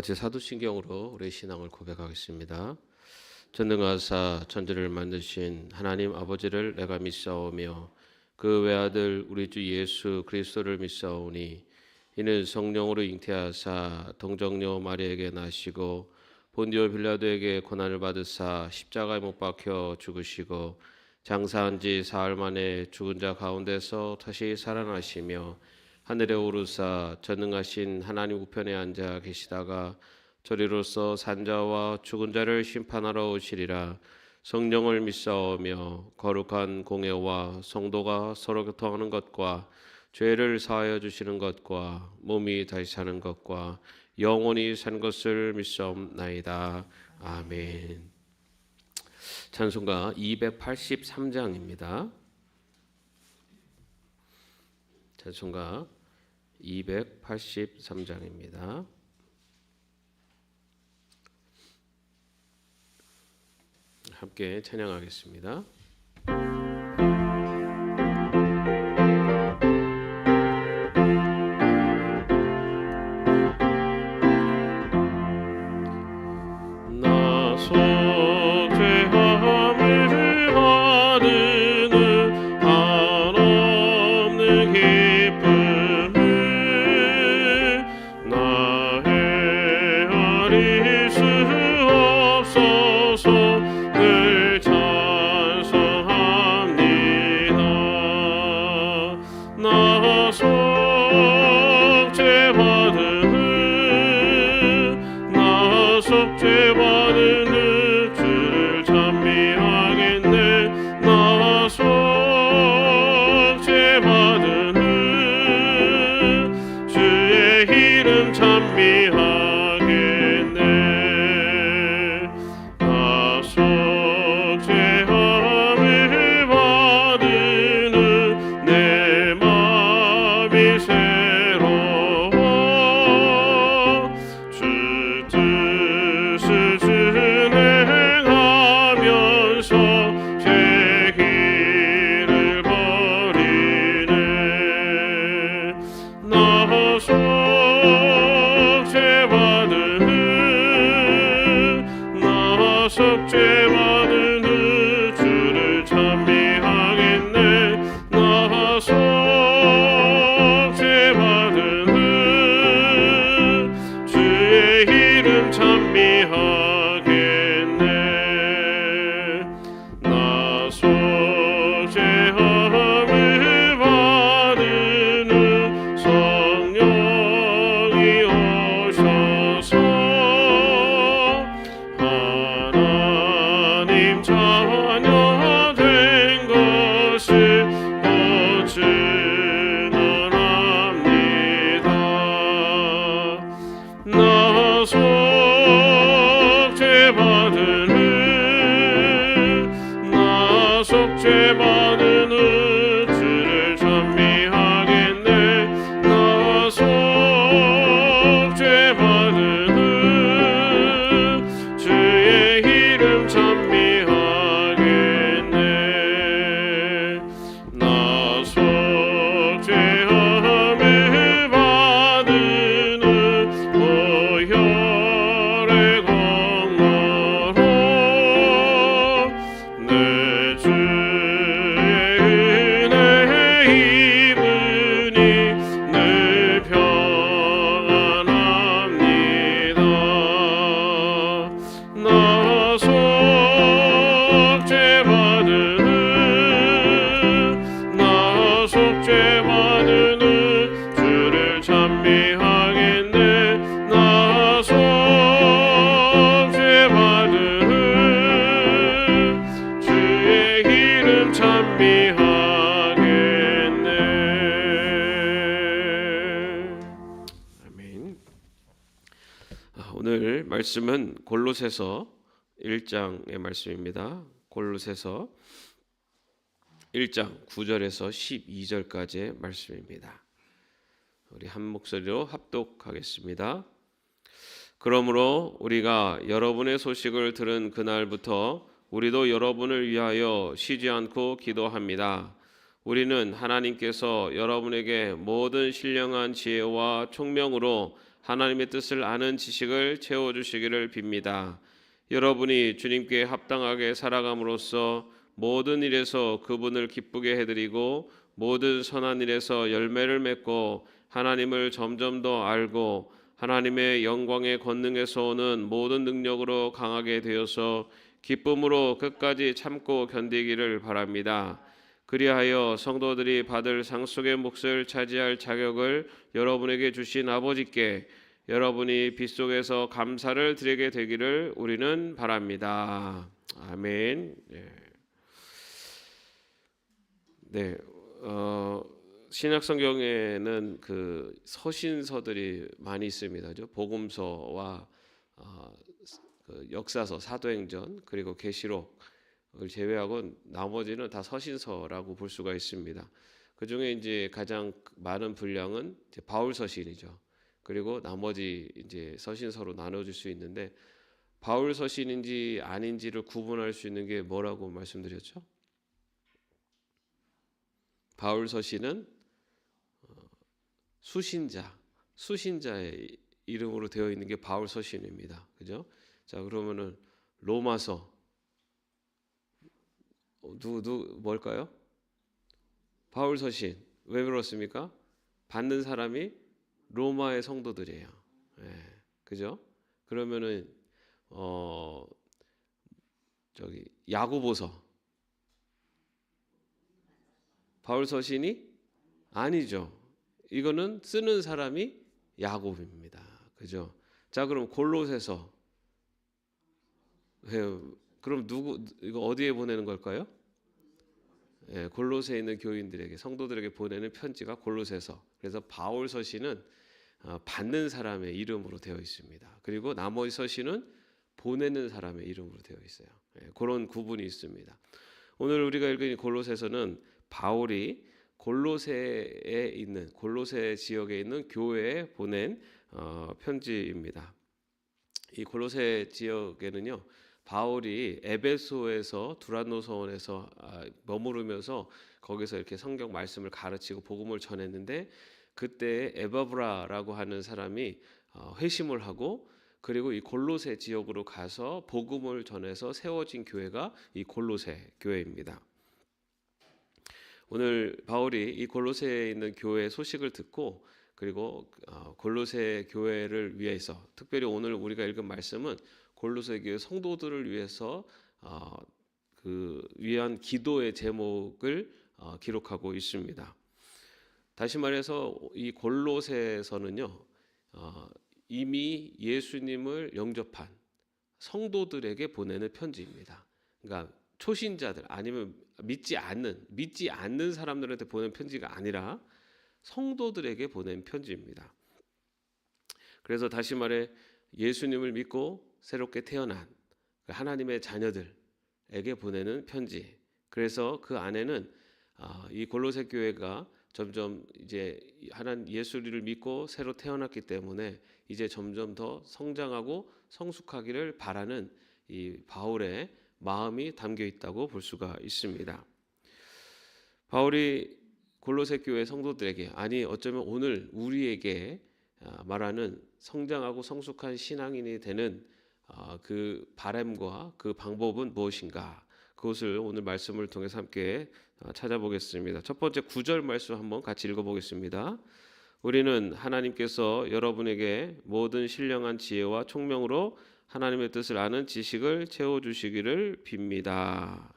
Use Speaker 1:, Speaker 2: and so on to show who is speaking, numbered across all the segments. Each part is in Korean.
Speaker 1: 같이 사도신경으로 우리의 신앙을 고백하겠습니다. 전능하사 천지를 만드신 하나님 아버지를 내가 믿사오며 그 외아들 우리 주 예수 그리스도를 믿사오니 이는 성령으로 잉태하사 동정녀 마리에게 나시고 본디오 빌라도에게 고난을 받으사 십자가에 못 박혀 죽으시고 장사한 지 사흘 만에 죽은 자 가운데서 다시 살아나시며 하늘에 오르사 전능하신 하나님 우편에 앉아 계시다가 저리로서 산자와 죽은 자를 심판하러 오시리라. 성령을 믿사오며 거룩한 공예와 성도가 서로 교통하는 것과 죄를 사하여 주시는 것과 몸이 다시 사는 것과 영원히 산 것을 믿사옵나이다. 아멘. 찬송가 283장입니다. 찬송가 283장입니다. 함께 찬양하겠습니다. 오늘 말씀은 골로새서 1장의 말씀입니다. 골로새서 1장 9절에서 12절까지의 말씀입니다. 우리 한 목소리로 합독하겠습니다. 그러므로 우리가 여러분의 소식을 들은 그날부터 우리도 여러분을 위하여 쉬지 않고 기도합니다. 우리는 하나님께서 여러분에게 모든 신령한 지혜와 총명으로 하나님의 뜻을 아는 지식을 채워 주시기를 빕니다. 여러분이 주님께 합당하게 살아감으로써 모든 일에서 그분을 기쁘게 해드리고 모든 선한 일에서 열매를 맺고 하나님을 점점 더 알고 하나님의 영광의 권능에서 오는 모든 능력으로 강하게 되어서 기쁨으로 끝까지 참고 견디기를 바랍니다. 그리하여 성도들이 받을 상속의 몫을 차지할 자격을 여러분에게 주신 아버지께 여러분이 빗속에서 감사를 드리게 되기를 우리는 바랍니다. 아멘. 네. 신약 성경에는 그 서신서들이 많이 있습니다. 그죠? 복음서와 그 역사서, 사도행전 그리고 계시록을 제외하고 나머지는 다 서신서라고 볼 수가 있습니다. 그 중에 이제 가장 많은 분량은 이제 바울 서신이죠. 그리고 나머지 이제 서신서로 나눠질 수 있는데 바울 서신인지 아닌지를 구분할 수 있는 게 뭐라고 말씀드렸죠? 바울 서신은 수신자의 이름으로 되어 있는 게 바울 서신입니다. 그죠? 자, 그러면은 로마서 누구 뭘까요? 바울 서신. 왜 그렇습니까? 받는 사람이 로마의 성도들이에요. 그죠? 그러면은 야고보서 바울 서신이 아니죠. 이거는 쓰는 사람이 야고보입니다. 그죠? 자, 그럼 골로새서 그럼 이거 어디에 보내는 걸까요? 골로새에 있는 교인들에게 성도들에게 보내는 편지가 골로새서. 그래서 바울 서신은 받는 사람의 이름으로 되어 있습니다. 그리고 나머지 서신은 보내는 사람의 이름으로 되어 있어요. 그런 구분이 있습니다. 오늘 우리가 읽은 골로새서는 바울이 골로새 지역에 있는 교회에 보낸 편지입니다. 이 골로새 지역에는요, 바울이 에베소에서 두란노 서원에서 머무르면서 거기서 이렇게 성경 말씀을 가르치고 복음을 전했는데 그때 에바브라라고 하는 사람이 회심을 하고 그리고 이 골로새 지역으로 가서 복음을 전해서 세워진 교회가 이 골로새 교회입니다. 오늘 바울이 이 골로새에 있는 교회의 소식을 듣고 그리고 골로새 교회를 위해서 특별히 오늘 우리가 읽은 말씀은 골로새 교회 성도들을 위해서 위한 기도의 제목을 기록하고 있습니다. 다시 말해서 이 골로새서는요 이미 예수님을 영접한 성도들에게 보내는 편지입니다. 그러니까 초신자들 아니면 믿지 않는 사람들한테 보낸 편지가 아니라 성도들에게 보낸 편지입니다. 그래서 다시 말해 예수님을 믿고 새롭게 태어난 하나님의 자녀들에게 보내는 편지. 그래서 그 안에는 이 골로새 교회가 점점 이제 하나님 예수를 믿고 새로 태어났기 때문에 이제 점점 더 성장하고 성숙하기를 바라는 이 바울의 마음이 담겨 있다고 볼 수가 있습니다. 바울이 골로새 교회 성도들에게 어쩌면 오늘 우리에게 말하는 성장하고 성숙한 신앙인이 되는 그 바람과 그 방법은 무엇인가? 그것을 오늘 말씀을 통해서 함께 찾아보겠습니다. 첫 번째 9절 말씀 한번 같이 읽어보겠습니다. 우리는 하나님께서 여러분에게 모든 신령한 지혜와 총명으로 하나님의 뜻을 아는 지식을 채워주시기를 빕니다.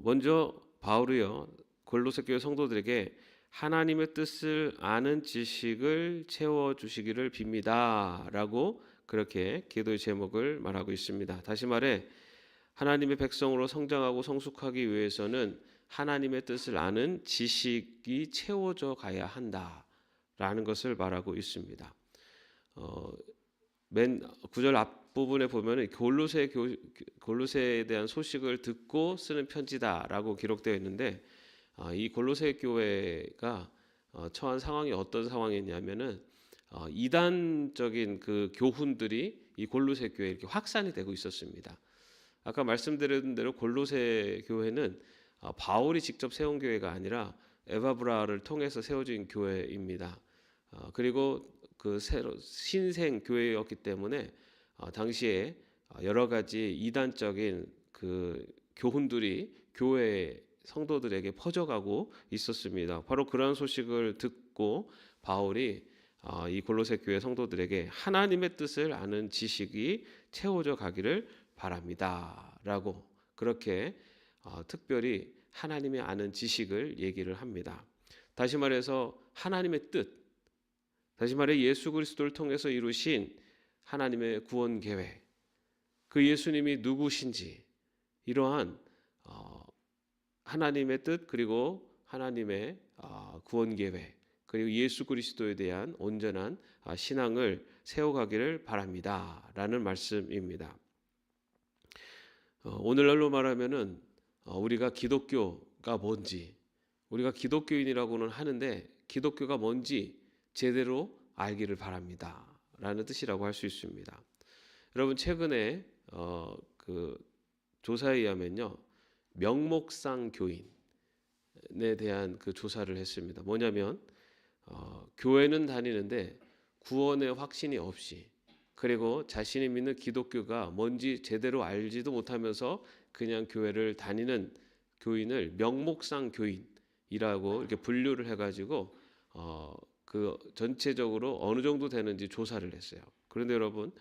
Speaker 1: 먼저 바울이요 골로새 교회 성도들에게 하나님의 뜻을 아는 지식을 채워주시기를 빕니다라고 그렇게 기도의 제목을 말하고 있습니다. 다시 말해 하나님의 백성으로 성장하고 성숙하기 위해서는 하나님의 뜻을 아는 지식이 채워져 가야 한다라는 것을 말하고 있습니다. 맨 9절 앞부분에 보면 골로새에 대한 소식을 듣고 쓰는 편지다라고 기록되어 있는데 이 골로새 교회가 처한 상황이 어떤 상황이냐면은 이단적인 그 교훈들이 이 골로새 교회에 이렇게 확산이 되고 있었습니다. 아까 말씀드린 대로 골로새 교회는 바울이 직접 세운 교회가 아니라 에바브라를 통해서 세워진 교회입니다. 그리고 그 새로 신생 교회였기 때문에 당시에 여러 가지 이단적인 그 교훈들이 교회 성도들에게 퍼져가고 있었습니다. 바로 그러한 소식을 듣고 바울이 이 골로새 교회 성도들에게 하나님의 뜻을 아는 지식이 채워져 가기를 바랍니다라고 그렇게 특별히 하나님의 아는 지식을 얘기를 합니다. 다시 말해서 하나님의 뜻, 다시 말해 예수 그리스도를 통해서 이루신 하나님의 구원 계획, 그 예수님이 누구신지 이러한 하나님의 뜻 그리고 하나님의 구원 계획 그리고 예수 그리스도에 대한 온전한 신앙을 세워가기를 바랍니다라는 말씀입니다. 오늘날로 말하면은 우리가 기독교가 뭔지 우리가 기독교인이라고는 하는데 기독교가 뭔지 제대로 알기를 바랍니다라는 뜻이라고 할 수 있습니다. 여러분 최근에 그 조사에 의하면요 명목상 교인에 대한 그 조사를 했습니다. 뭐냐면 교회는 다니는데 구원의 확신이 없이 그리고 자신이 믿는 기독교가 뭔지 제대로 알지도 못하면서 그냥 교회를 다니는 교인을 명목상 교인이라고 이렇게 분류를 해가지고 그 전체적으로 어느 정도 되는지 조사를 했어요. 그런데 여러분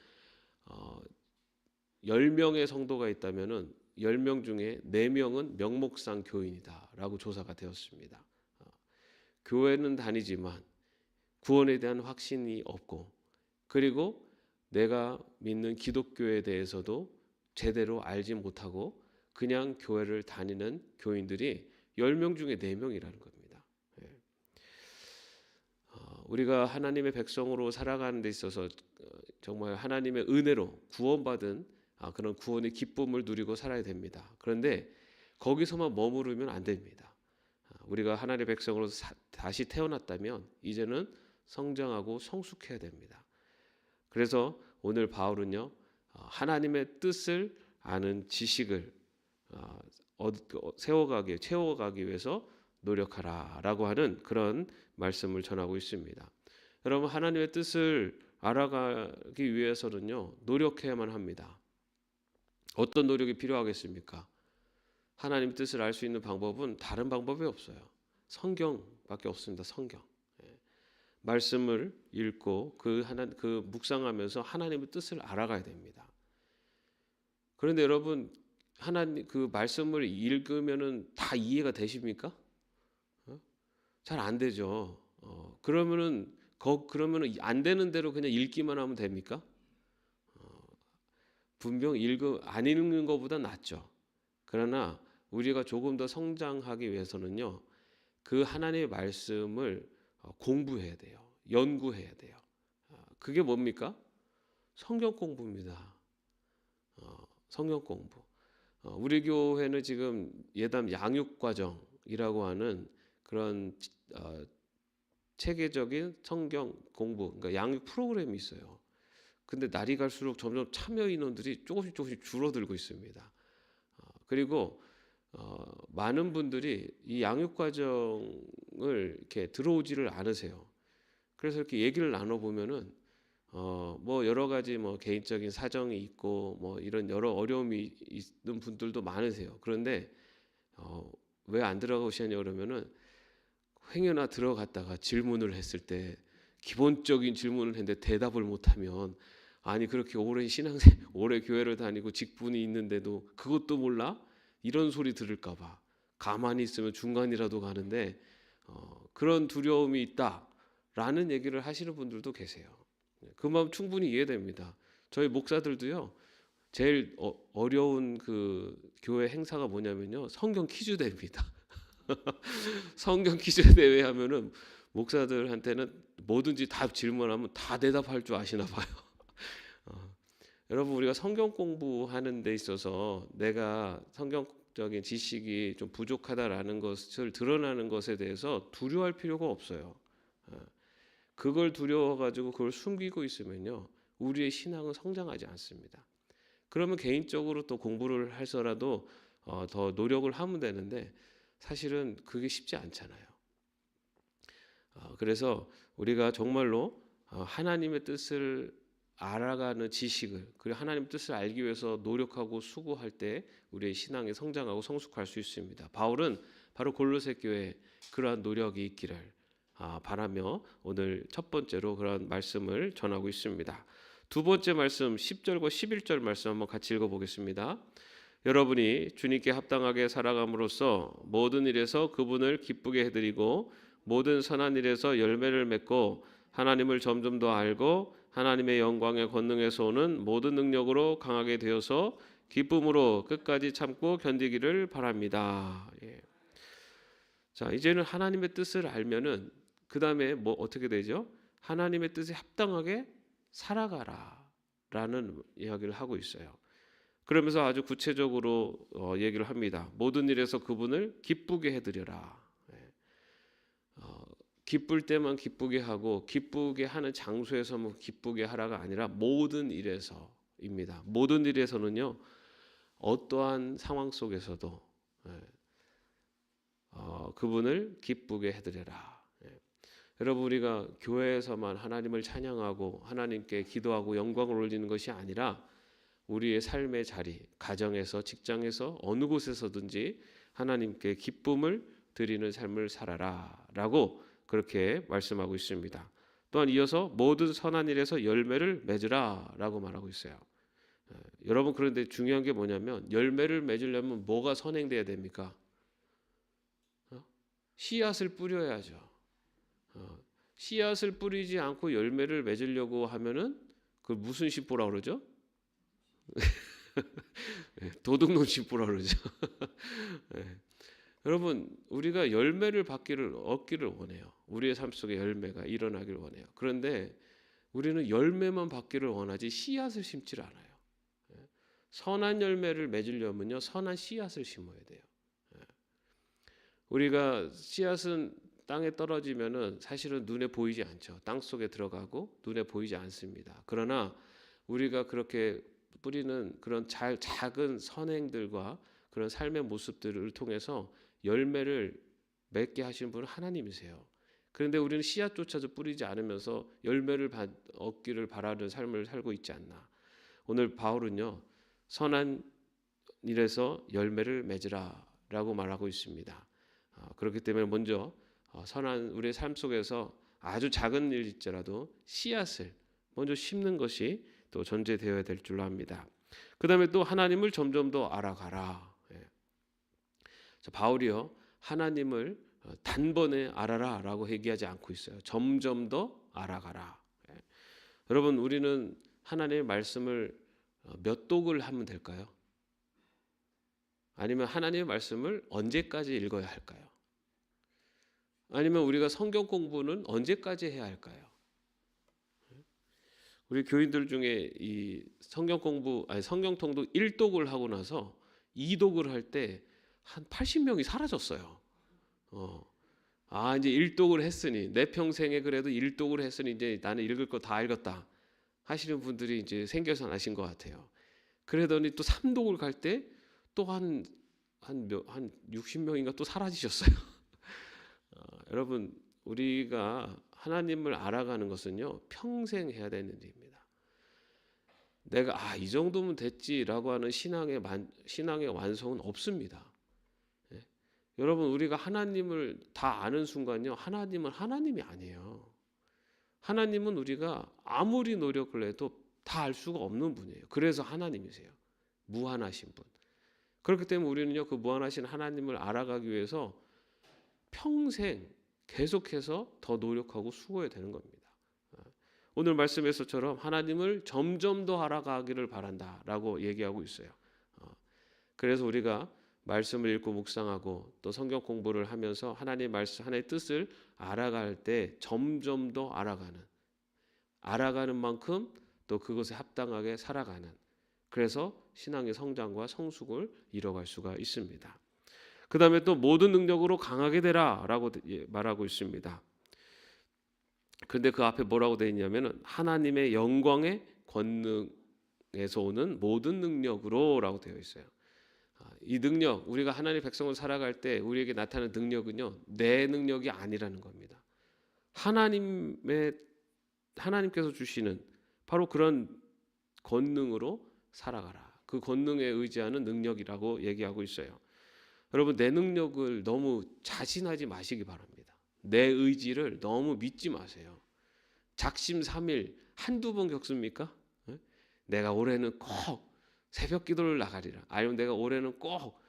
Speaker 1: 10명의 성도가 있다면은 10명 중에 4명은 명목상 교인이다라고 조사가 되었습니다. 교회는 다니지만 구원에 대한 확신이 없고 그리고 내가 믿는 기독교에 대해서도 제대로 알지 못하고 그냥 교회를 다니는 교인들이 10명 중에 4명이라는 겁니다. 우리가 하나님의 백성으로 살아가는 데 있어서 정말 하나님의 은혜로 구원받은 그런 구원의 기쁨을 누리고 살아야 됩니다. 그런데 거기서만 머무르면 안 됩니다. 우리가 하나님의 백성으로 다시 태어났다면 이제는 성장하고 성숙해야 됩니다. 그래서 오늘 바울은요 하나님의 뜻을 아는 지식을 채워가기 위해서 노력하라라고 하는 그런 말씀을 전하고 있습니다. 여러분 하나님의 뜻을 알아가기 위해서는요 노력해야만 합니다. 어떤 노력이 필요하겠습니까? 하나님의 뜻을 알 수 있는 방법은 다른 방법이 없어요. 성경밖에 없습니다. 성경. 말씀을 읽고 그 묵상하면서 하나님의 뜻을 알아가야 됩니다. 그런데 여러분 하나님 그 말씀을 읽으면은 다 이해가 되십니까? 잘 안 되죠. 그러면은 안 되는 대로 그냥 읽기만 하면 됩니까? 분명 안 읽는 것보다 낫죠. 그러나 우리가 조금 더 성장하기 위해서는요, 그 하나님의 말씀을 공부해야 돼요. 연구해야 돼요. 그게 뭡니까? 성경 공부입니다. 성경 공부. 우리 교회는 지금 예담 양육 과정이라고 하는 그런 체계적인 성경 공부, 그러니까 양육 프로그램이 있어요. 근데 날이 갈수록 점점 참여 인원들이 조금씩 줄어들고 있습니다. 그리고 많은 분들이 이 양육 과정을 이렇게 들어오지를 않으세요. 그래서 이렇게 얘기를 나눠 보면은 뭐 여러 가지 뭐 개인적인 사정이 있고 뭐 이런 여러 어려움이 있는 분들도 많으세요. 그런데 왜 안 들어가시냐 그러면은 행여나 들어갔다가 질문을 했을 때 기본적인 질문을 했는데 대답을 못하면 아니 그렇게 오래 오래 교회를 다니고 직분이 있는데도 그것도 몰라? 이런 소리 들을까봐 가만히 있으면 중간이라도 가는데 그런 두려움이 있다라는 얘기를 하시는 분들도 계세요. 그 마음 충분히 이해됩니다. 저희 목사들도요. 제일 어려운 그 교회 행사가 뭐냐면요. 성경 퀴즈 대회입니다. 성경 퀴즈 대회 하면은 목사들한테는 뭐든지 다 질문하면 다 대답할 줄 아시나 봐요. 여러분 우리가 성경 공부하는 데 있어서 내가 성경적인 지식이 좀 부족하다라는 것을 드러나는 것에 대해서 두려워할 필요가 없어요. 그걸 두려워가지고 그걸 숨기고 있으면요 우리의 신앙은 성장하지 않습니다. 그러면 개인적으로 또 공부를 해서라도 더 노력을 하면 되는데 사실은 그게 쉽지 않잖아요. 그래서 우리가 정말로 하나님의 뜻을 알아가는 지식을, 그리고 하나님 뜻을 알기 위해서 노력하고 수고할 때 우리의 신앙이 성장하고 성숙할 수 있습니다. 바울은 바로 골로새 교회에 그러한 노력이 있기를 바라며 오늘 첫 번째로 그런 말씀을 전하고 있습니다. 두 번째 말씀 10절과 11절 말씀 한번 같이 읽어보겠습니다. 여러분이 주님께 합당하게 살아감으로써 모든 일에서 그분을 기쁘게 해드리고 모든 선한 일에서 열매를 맺고 하나님을 점점 더 알고 하나님의 영광의 권능에서 오는 모든 능력으로 강하게 되어서 기쁨으로 끝까지 참고 견디기를 바랍니다. 자, 이제는 하나님의 뜻을 알면은 그 다음에 뭐 어떻게 되죠? 하나님의 뜻에 합당하게 살아가라라는 이야기를 하고 있어요. 그러면서 아주 구체적으로 얘기를 합니다. 모든 일에서 그분을 기쁘게 해드려라. 기쁠 때만 기쁘게 하고 기쁘게 하는 장소에서만 기쁘게 하라가 아니라 모든 일에서입니다. 모든 일에서는요, 어떠한 상황 속에서도 그분을 기쁘게 해드려라. 여러분, 우리가 교회에서만 하나님을 찬양하고 하나님께 기도하고 영광을 올리는 것이 아니라 우리의 삶의 자리, 가정에서, 직장에서, 어느 곳에서든지 하나님께 기쁨을 드리는 삶을 살아라 라고 그렇게 말씀하고 있습니다. 또한 이어서 모든 선한 일에서 열매를 맺으라 라고 말하고 있어요. 여러분, 그런데 중요한 게 뭐냐면 열매를 맺으려면 뭐가 선행돼야 됩니까? 씨앗을 뿌려야죠. 씨앗을 뿌리지 않고 열매를 맺으려고 하면은 그 무슨 씨뿌라 그러죠? 도둑놈 씨뿌라 그러죠. 여러분, 우리가 열매를 얻기를 원해요. 우리의 삶 속에 열매가 일어나기를 원해요. 그런데 우리는 열매만 받기를 원하지 씨앗을 심지를 않아요. 선한 열매를 맺으려면요, 선한 씨앗을 심어야 돼요. 우리가 씨앗은 땅에 떨어지면은 사실은 눈에 보이지 않죠. 땅 속에 들어가고 눈에 보이지 않습니다. 그러나 우리가 그렇게 뿌리는 그런 작은 선행들과 그런 삶의 모습들을 통해서 열매를 맺게 하시는 분은 하나님이세요. 그런데 우리는 씨앗조차도 뿌리지 않으면서 열매를 얻기를 바라는 삶을 살고 있지 않나. 오늘 바울은요, 선한 일에서 열매를 맺으라라고 말하고 있습니다. 그렇기 때문에 먼저 선한 우리의 삶 속에서 아주 작은 일일지라도 씨앗을 먼저 심는 것이 또 전제되어야 될 줄로 압니다. 그 다음에 또 하나님을 점점 더 알아가라. 바울이요, 하나님을 단번에 알아라 라고 얘기하지 않고 있어요. 점점 더 알아가라. 여러분, 우리는 하나님의 말씀을 몇 독을 하면 될까요? 아니면 하나님의 말씀을 언제까지 읽어야 할까요? 아니면 우리가 성경 공부는 언제까지 해야 할까요? 우리 교인들 중에 이 성경통독 1독을 하고 나서 2독을 할 때 한 80명이 사라졌어요. 이제 1독을 했으니 내 평생에 그래도 1독을 했으니 이제 나는 읽을 거 다 읽었다 하시는 분들이 이제 생겨서 나신 것 같아요. 그러더니 또 3독을 갈 때 또 한 60명인가 또 사라지셨어요. 여러분, 우리가 하나님을 알아가는 것은요, 평생 해야 되는 일입니다. 내가 이 정도면 됐지라고 하는 신앙의 완성은 없습니다. 여러분, 우리가 하나님을 다 아는 순간요, 하나님은 하나님이 아니에요. 하나님은 우리가 아무리 노력을 해도 다 알 수가 없는 분이에요. 그래서 하나님이세요. 무한하신 분. 그렇기 때문에 우리는요, 그 무한하신 하나님을 알아가기 위해서 평생 계속해서 더 노력하고 수고해야 되는 겁니다. 오늘 말씀에서처럼 하나님을 점점 더 알아가기를 바란다라고 얘기하고 있어요. 그래서 우리가 말씀을 읽고 묵상하고 또 성경 공부를 하면서 하나님의 말씀, 하나님의 뜻을 알아갈 때 점점 더 알아가는 만큼 또 그것에 합당하게 살아가는, 그래서 신앙의 성장과 성숙을 이뤄갈 수가 있습니다. 그 다음에 또 모든 능력으로 강하게 되라라고 말하고 있습니다. 그런데 그 앞에 뭐라고 되어 있냐면은 하나님의 영광의 권능에서 오는 모든 능력으로라고 되어 있어요. 이 능력, 우리가 하나님의 백성을 살아갈 때 우리에게 나타나는 능력은요, 내 능력이 아니라는 겁니다. 하나님의 하나님께서 주시는 바로 그런 권능으로 살아가라. 그 권능에 의지하는 능력이라고 얘기하고 있어요. 여러분, 내 능력을 너무 자신하지 마시기 바랍니다. 내 의지를 너무 믿지 마세요. 작심삼일 한두 번 겪습니까? 내가 올해는 꼭 새벽 기도를 나가리라. 아니면 내가 올해는 꼭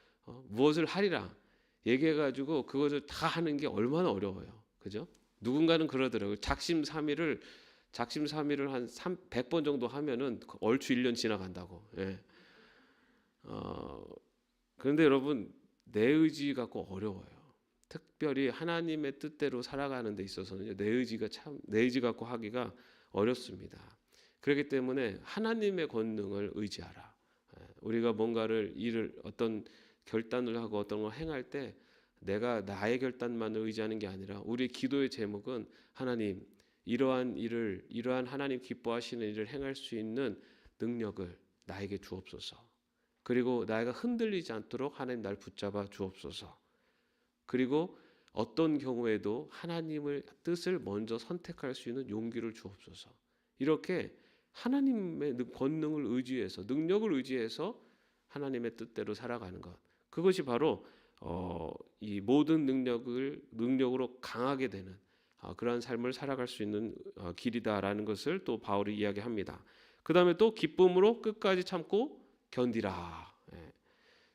Speaker 1: 무엇을 하리라. 얘기해가지고 그것을 다 하는 게 얼마나 어려워요. 그죠? 누군가는 그러더라고요. 작심삼일을 한 100번 정도 하면은 얼추 1년 지나간다고. 예. 그런데 여러분, 내 의지 갖고 어려워요. 특별히 하나님의 뜻대로 살아가는 데 있어서는 내 의지 갖고 하기가 어렵습니다. 그렇기 때문에 하나님의 권능을 의지하라. 우리가 뭔가를 어떤 결단을 하고 어떤 걸 행할 때 내가 나의 결단만을 의지하는 게 아니라 우리 기도의 제목은 하나님, 이러한 하나님 기뻐하시는 일을 행할 수 있는 능력을 나에게 주옵소서. 그리고 나가 흔들리지 않도록 하나님 날 붙잡아 주옵소서. 그리고 어떤 경우에도 하나님의 뜻을 먼저 선택할 수 있는 용기를 주옵소서. 이렇게 하나님의 권능을 의지해서, 능력을 의지해서 하나님의 뜻대로 살아가는 것, 그것이 바로 이 모든 능력으로 강하게 되는 그러한 삶을 살아갈 수 있는 길이다라는 것을 또 바울이 이야기합니다. 그 다음에 또 기쁨으로 끝까지 참고 견디라.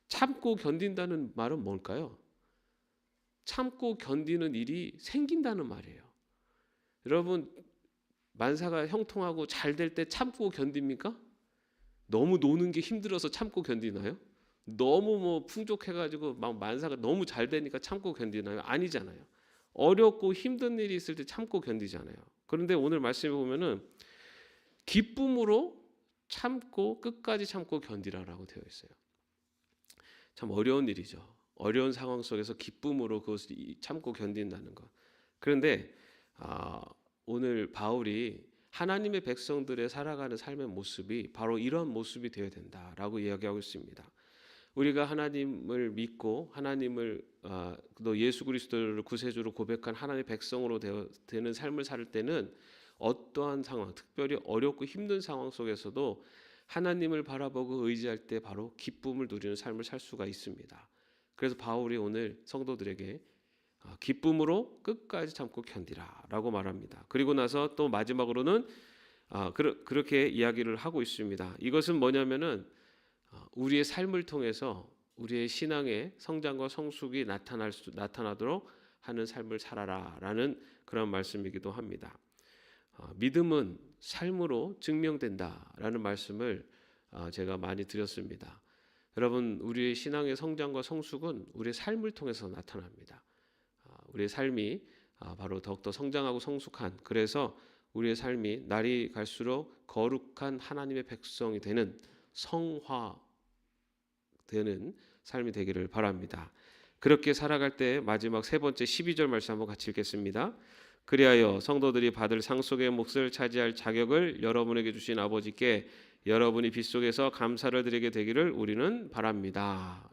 Speaker 1: 참고 견딘다는 말은 뭘까요? 참고 견디는 일이 생긴다는 말이에요. 여러분, 만사가 형통하고 잘 될 때 참고 견딥니까? 너무 노는 게 힘들어서 참고 견디나요? 너무 풍족해가지고 막 만사가 너무 잘 되니까 참고 견디나요? 아니잖아요. 어렵고 힘든 일이 있을 때 참고 견디잖아요. 그런데 오늘 말씀에 보면은 기쁨으로 참고 끝까지 참고 견디라라고 되어 있어요. 참 어려운 일이죠. 어려운 상황 속에서 기쁨으로 그것을 참고 견딘다는 것. 그런데 오늘 바울이 하나님의 백성들의 살아가는 삶의 모습이 바로 이런 모습이 되어야 된다라고 이야기하고 있습니다. 우리가 하나님을 믿고 하나님을 또 예수 그리스도를 구세주로 고백한 하나님의 백성으로 되는 삶을 살 때는 어떠한 상황, 특별히 어렵고 힘든 상황 속에서도 하나님을 바라보고 의지할 때 바로 기쁨을 누리는 삶을 살 수가 있습니다. 그래서 바울이 오늘 성도들에게 기쁨으로 끝까지 참고 견디라라고 말합니다. 그리고 나서 또 마지막으로는 그렇게 이야기를 하고 있습니다. 이것은 뭐냐면은 우리의 삶을 통해서 우리의 신앙의 성장과 성숙이 나타나도록 하는 삶을 살아라라는 그런 말씀이기도 합니다. 믿음은 삶으로 증명된다라는 말씀을 제가 많이 드렸습니다. 여러분, 우리의 신앙의 성장과 성숙은 우리의 삶을 통해서 나타납니다. 우리의 삶이 바로 더욱더 성장하고 성숙한, 그래서 우리의 삶이 날이 갈수록 거룩한 하나님의 백성이 되는 성화되는 삶이 되기를 바랍니다. 그렇게 살아갈 때 마지막 세 번째 12절 말씀 한번 같이 읽겠습니다. 그리하여 성도들이 받을 상 속의 몫을 차지할 자격을 여러분에게 주신 아버지께 여러분이 빗속에서 감사를 드리게 되기를 우리는 바랍니다.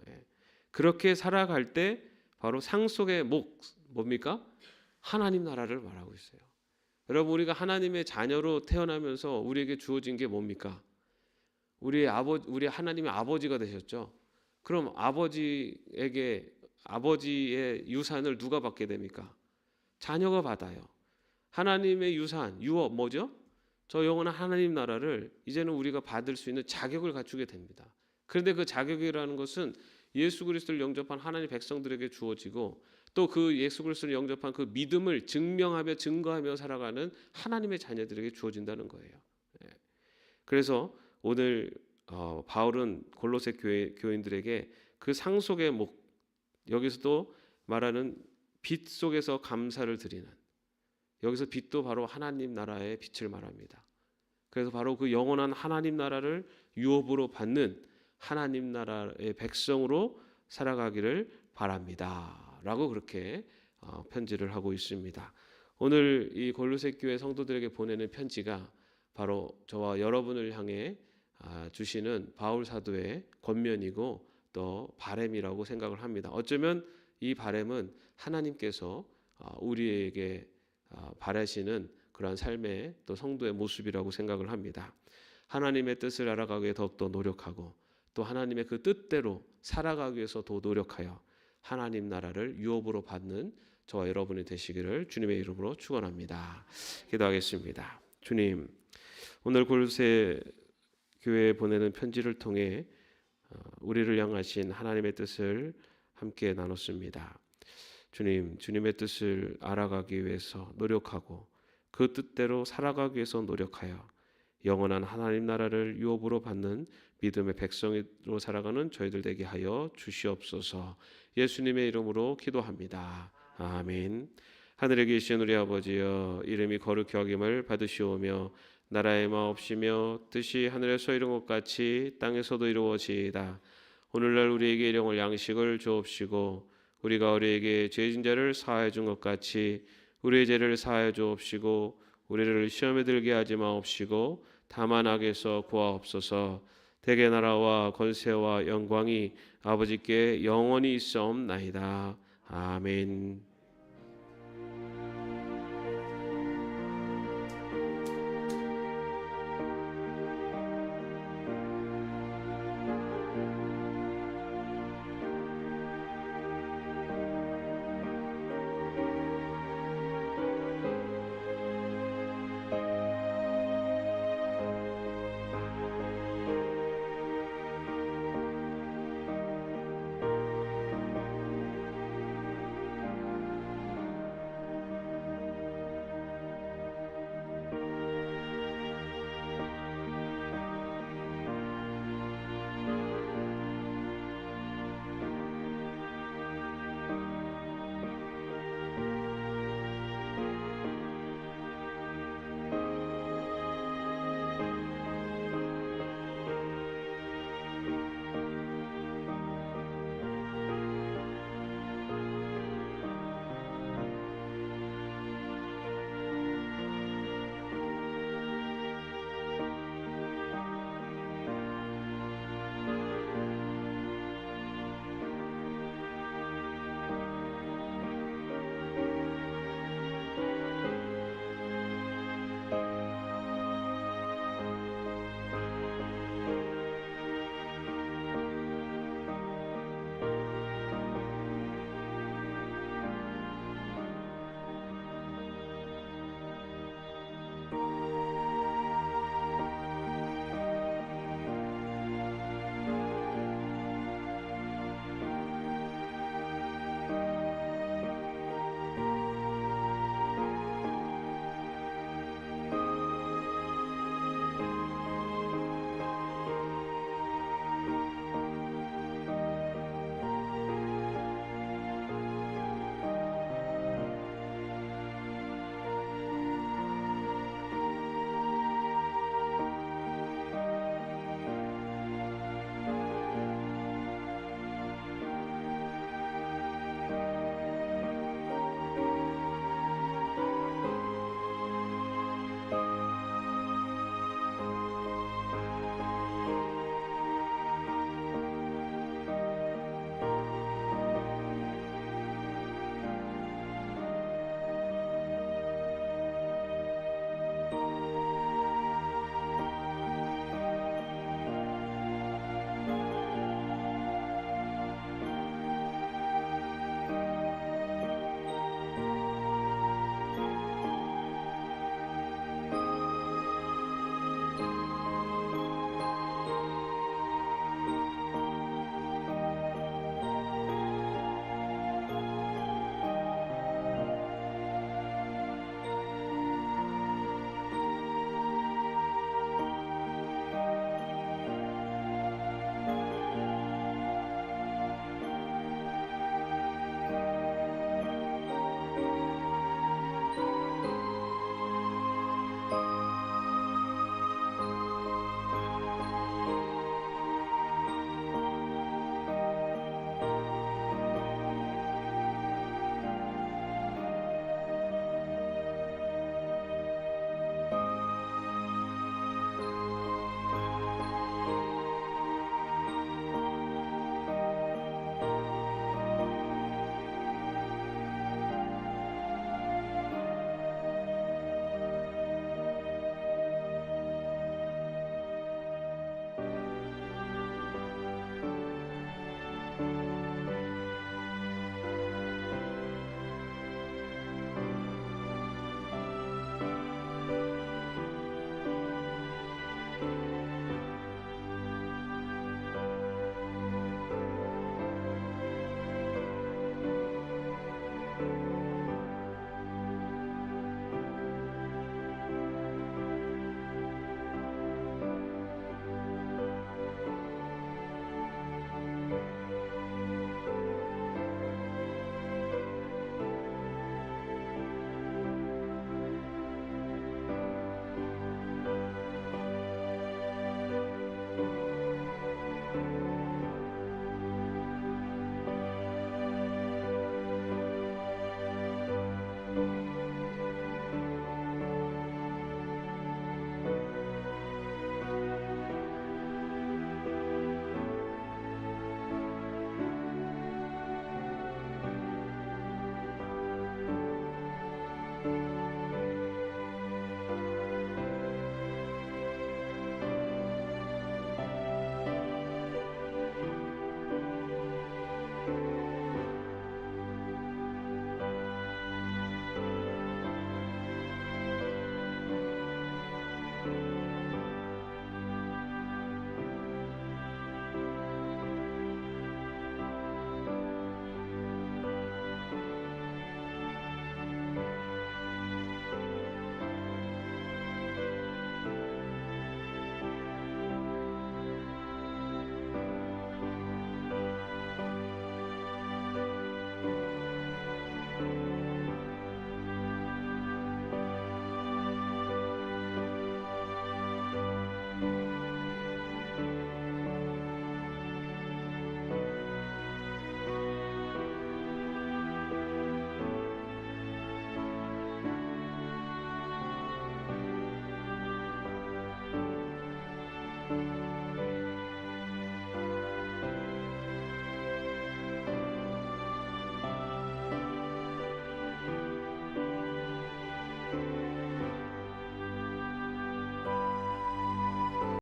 Speaker 1: 그렇게 살아갈 때 바로 상 속의 몫, 뭡니까? 하나님 나라를 말하고 있어요. 여러분, 우리가 하나님의 자녀로 태어나면서 우리에게 주어진 게 뭡니까? 우리 하나님의 아버지가 되셨죠. 그럼 아버지의 유산을 누가 받게 됩니까? 자녀가 받아요. 하나님의 유산, 유업 뭐죠? 저 영원한 하나님 나라를 이제는 우리가 받을 수 있는 자격을 갖추게 됩니다. 그런데 그 자격이라는 것은 예수 그리스도를 영접한 하나님의 백성들에게 주어지고 또 그 예수 그리스도를 영접한 그 믿음을 증명하며 증거하며 살아가는 하나님의 자녀들에게 주어진다는 거예요. 그래서 오늘 바울은 골로새 교인들에게 그 상속의 목, 여기서도 말하는 빛 속에서 감사를 드리는, 여기서 빛도 바로 하나님 나라의 빛을 말합니다. 그래서 바로 그 영원한 하나님 나라를 유업으로 받는 하나님 나라의 백성으로 살아가기를 바랍니다 라고 그렇게 편지를 하고 있습니다. 오늘 이 골로새 교회 성도들에게 보내는 편지가 바로 저와 여러분을 향해 주시는 바울 사도의 권면이고 또 바람이라고 생각을 합니다. 어쩌면 이 바람은 하나님께서 우리에게 바라시는 그러한 삶의 또 성도의 모습이라고 생각을 합니다. 하나님의 뜻을 알아가기 위해 더욱더 노력하고 또 하나님의 그 뜻대로 살아가기 위해서 더 노력하여 하나님 나라를 유업으로 받는 저와 여러분이 되시기를 주님의 이름으로 축원합니다. 기도하겠습니다. 주님, 오늘 골로새 교회에 보내는 편지를 통해 우리를 향하신 하나님의 뜻을 함께 나눴습니다. 주님, 주님의 뜻을 알아가기 위해서 노력하고 그 뜻대로 살아가기 위해서 노력하여 영원한 하나님 나라를 유업으로 받는 믿음의 백성으로 살아가는 저희들 되게 하여 주시옵소서. 예수님의 이름으로 기도합니다. 아멘. 하늘에 계신 우리 아버지여, 이름이 거룩히 여김을 받으시오며 나라의 마옵시며 뜻이 하늘에서 이룬 것 같이 땅에서도 이루어지이다. 오늘날 우리에게 일용할 양식을 주옵시고 우리가 우리에게 죄진 자를 사하여 준 것 같이 우리의 죄를 사하여 주옵시고 우리를 시험에 들게 하지 마옵시고 다만 악에서 구하옵소서. 대개 나라와 권세와 영광이 아버지께 영원히 있사옵나이다. 아멘.